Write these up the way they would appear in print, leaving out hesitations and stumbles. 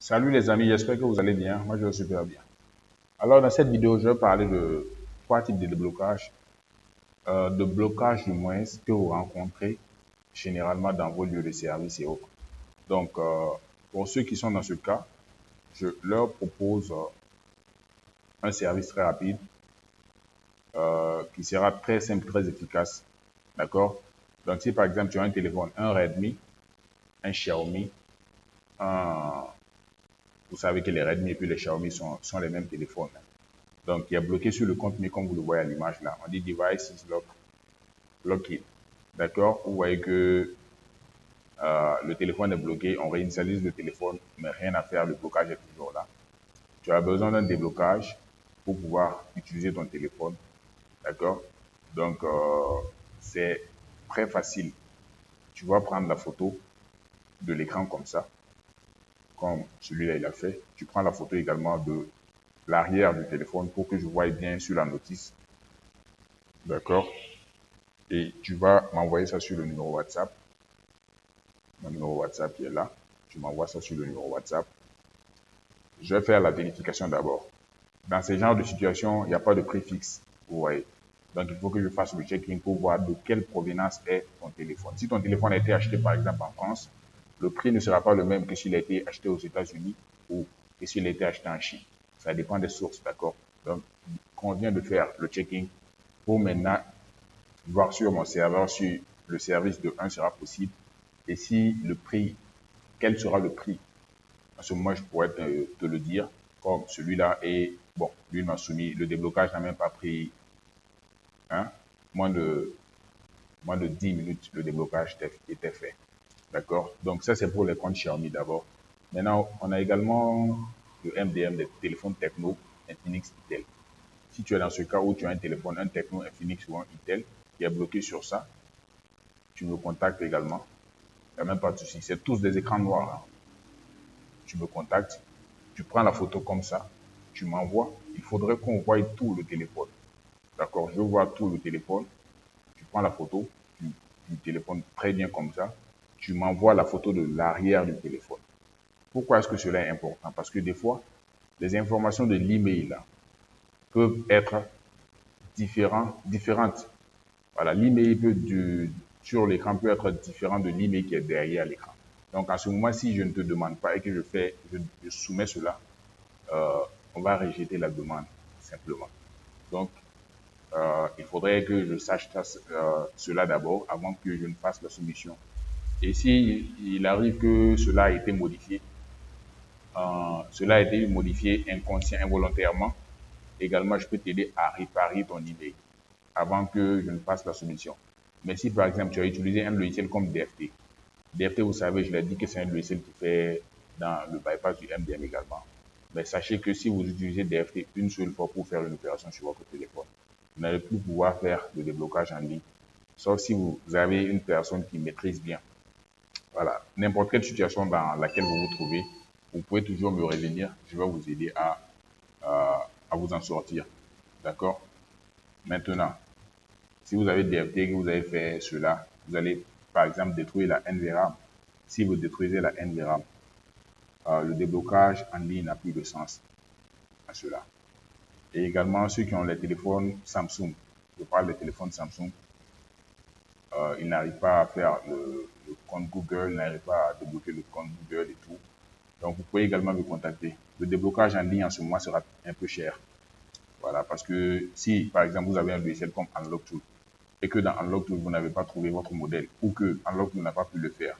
Salut les amis, j'espère que vous allez bien. Moi, je vais super bien. Alors, dans cette vidéo, je vais parler de trois types de déblocage, de blocage du moins que vous rencontrez généralement dans vos lieux de service et autres. Donc, pour ceux qui sont dans ce cas, je leur propose un service très rapide qui sera très simple, très efficace. D'accord? Donc, si par exemple tu as un téléphone, un Redmi, un Xiaomi, un... vous savez que les Redmi et puis les Xiaomi sont les mêmes téléphones. Donc, il est bloqué sur le contenu comme vous le voyez à l'image là. On dit device is locked. D'accord? Vous voyez que le téléphone est bloqué, on réinitialise le téléphone, mais rien à faire, le blocage est toujours là. Tu as besoin d'un déblocage pour pouvoir utiliser ton téléphone. D'accord? Donc, c'est très facile. Tu vas prendre la photo de l'écran comme ça, comme celui-là il a fait. Tu prends la photo également de l'arrière du téléphone pour que je voie bien sur la notice. D'accord? Et tu vas m'envoyer ça sur le numéro WhatsApp. Mon numéro WhatsApp qui est là. Tu m'envoies ça sur le numéro WhatsApp. Je vais faire la vérification d'abord. Dans ce genre de situation, il n'y a pas de préfixe, vous voyez. Donc, il faut que je fasse le check-in pour voir de quelle provenance est ton téléphone. Si ton téléphone a été acheté, par exemple, en France, le prix ne sera pas le même que s'il a été acheté aux États-Unis ou que s'il a été acheté en Chine. Ça dépend des sources, d'accord? Donc, il convient de faire le check-in pour maintenant voir sur mon serveur si le service de 1 sera possible et si le prix, quel sera le prix. À ce moment, je pourrais te le dire, comme celui-là est, bon, lui m'a soumis, le déblocage n'a même pas pris hein, moins, de, moins de 10 minutes, le déblocage était fait. D'accord? Donc ça, c'est pour les comptes Xiaomi d'abord. Maintenant, on a également le MDM des téléphones Techno, Infinix, Itel. Si tu es dans ce cas où tu as un téléphone, un Techno, Infinix ou un Itel qui est bloqué sur ça, tu me contactes également. Il n'y a même pas de souci. C'est tous des écrans noirs. Hein. Tu me contactes, tu prends la photo comme ça, tu m'envoies. Il faudrait qu'on voie tout le téléphone. D'accord? Je vois tout le téléphone. Tu prends la photo du téléphone très bien comme ça. Tu m'envoies la photo de l'arrière du téléphone. Pourquoi est-ce que cela est important? Parce que des fois, les informations de l'email là peuvent être différentes. Voilà, l'email sur l'écran peut être différent de l'email qui est derrière l'écran. Donc, à ce moment, si je ne te demande pas et que je soumets cela, on va rejeter la demande simplement. Donc, il faudrait que je sache cela d'abord avant que je ne fasse la soumission. Et si il arrive que cela a été modifié, inconscient, involontairement, également, je peux t'aider à réparer ton email avant que je ne fasse la soumission. Mais si par exemple tu as utilisé un logiciel comme DFT, DFT, vous savez, je l'ai dit que c'est un logiciel qui fait dans le bypass du MDM également. Mais sachez que si vous utilisez DFT une seule fois pour faire une opération sur votre téléphone, vous n'allez plus pouvoir faire de déblocage en ligne, sauf si vous avez une personne qui maîtrise bien. Voilà, n'importe quelle situation dans laquelle vous vous trouvez, vous pouvez toujours me revenir, je vais vous aider à vous en sortir. D'accord? Maintenant, si vous avez DFT, que vous avez fait cela, vous allez par exemple détruire la NVRAM. Si vous détruisez la NVRAM, le déblocage en ligne n'a plus de sens à cela. Et également ceux qui ont les téléphones Samsung, je parle des téléphones Samsung, ils n'arrivent pas à faire le compte Google, ils n'arrivent pas à débloquer le compte Google et tout. Donc vous pouvez également me contacter. Le déblocage en ligne en ce moment sera un peu cher. Voilà, parce que si par exemple vous avez un logiciel comme Unlock Tool et que dans Unlock Tool vous n'avez pas trouvé votre modèle ou que Unlock Tool n'a pas pu le faire,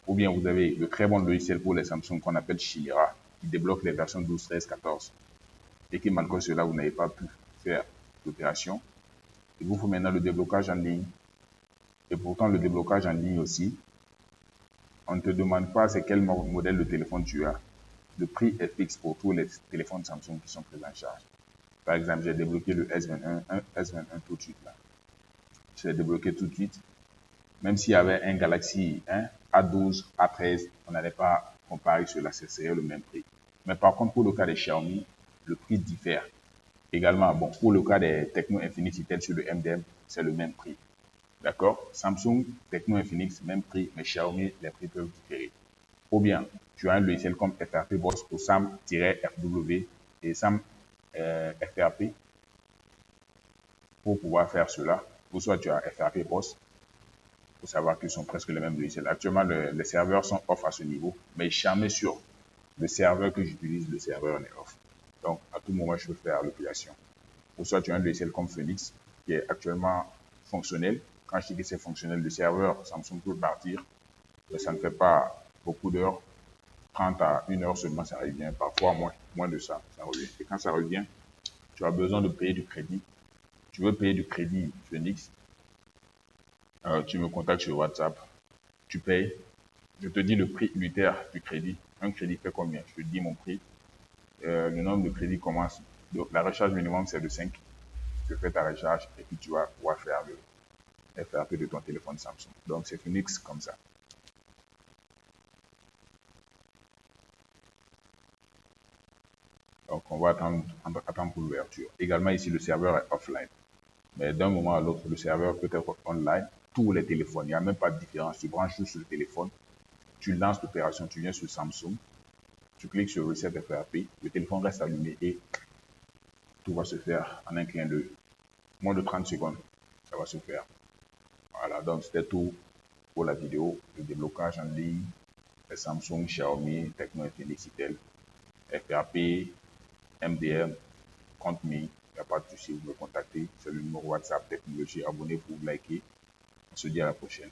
ou bien vous avez le très bon logiciel pour les Samsung qu'on appelle Chimera qui débloque les versions 12, 13, 14 et que malgré cela vous n'avez pas pu faire l'opération, il vous faut maintenant le déblocage en ligne. Et pourtant le déblocage en ligne aussi, on ne te demande pas c'est quel modèle de téléphone tu as. Le prix est fixe pour tous les téléphones Samsung qui sont pris en charge. Par exemple, j'ai débloqué le S21, un S21 tout de suite là. Je l'ai débloqué tout de suite. Même s'il y avait un Galaxy A12, A13, on n'allait pas comparer cela, ce serait le même prix. Mais par contre, pour le cas des Xiaomi, le prix diffère. Également, bon, pour le cas des Tecno Infinix Itel sur le MDM, c'est le même prix. D'accord? Samsung, Tecno Infinix, même prix, mais Xiaomi, les prix peuvent différer. Ou bien, tu as un logiciel comme FRP Boss ou SAM-FW et SAM-FRP pour pouvoir faire cela. Ou soit tu as FRP Boss, pour savoir qu'ils sont presque les mêmes logiciels. Actuellement, les serveurs sont off à ce niveau, mais jamais sur le serveur que j'utilise, le serveur n'est off. Donc, à tout moment, je peux faire l'application. Ou soit tu as un logiciel comme Phoenix, qui est actuellement fonctionnel. Quand je dis que c'est fonctionnel, le serveur Samsung peut partir, mais ça ne fait pas beaucoup d'heures. 30 à 1 heure seulement, ça revient. Parfois, moins de ça, ça revient. Et quand ça revient, tu as besoin de payer du crédit. Tu veux payer du crédit Phoenix, tu me contactes sur WhatsApp, tu payes. Je te dis le prix unitaire du crédit. Un crédit fait combien? Je te dis mon prix. Le nombre de crédits commence. Donc, la recharge minimum, c'est de 5. Tu fais ta recharge et puis tu vas pouvoir faire le FRP de ton téléphone Samsung. Donc, c'est Phoenix comme ça. Donc, on va attendre pour l'ouverture. Également, ici, le serveur est offline. Mais d'un moment à l'autre, le serveur peut être online. Tous les téléphones, il n'y a même pas de différence. Tu branches juste le téléphone, tu lances l'opération, tu viens sur Samsung, tu cliques sur Reset FRP, le téléphone reste allumé et tout va se faire en un clin d'œil. Moins de 30 secondes, ça va se faire. Voilà, donc c'était tout pour la vidéo. Le déblocage en ligne, les Samsung, Xiaomi, Tecno, Infinix, Itel, FRP, MDM, compte me. Il n'y a pas de souci, vous me contactez. C'est le numéro WhatsApp Technologie. Abonnez-vous, likez. On se dit à la prochaine.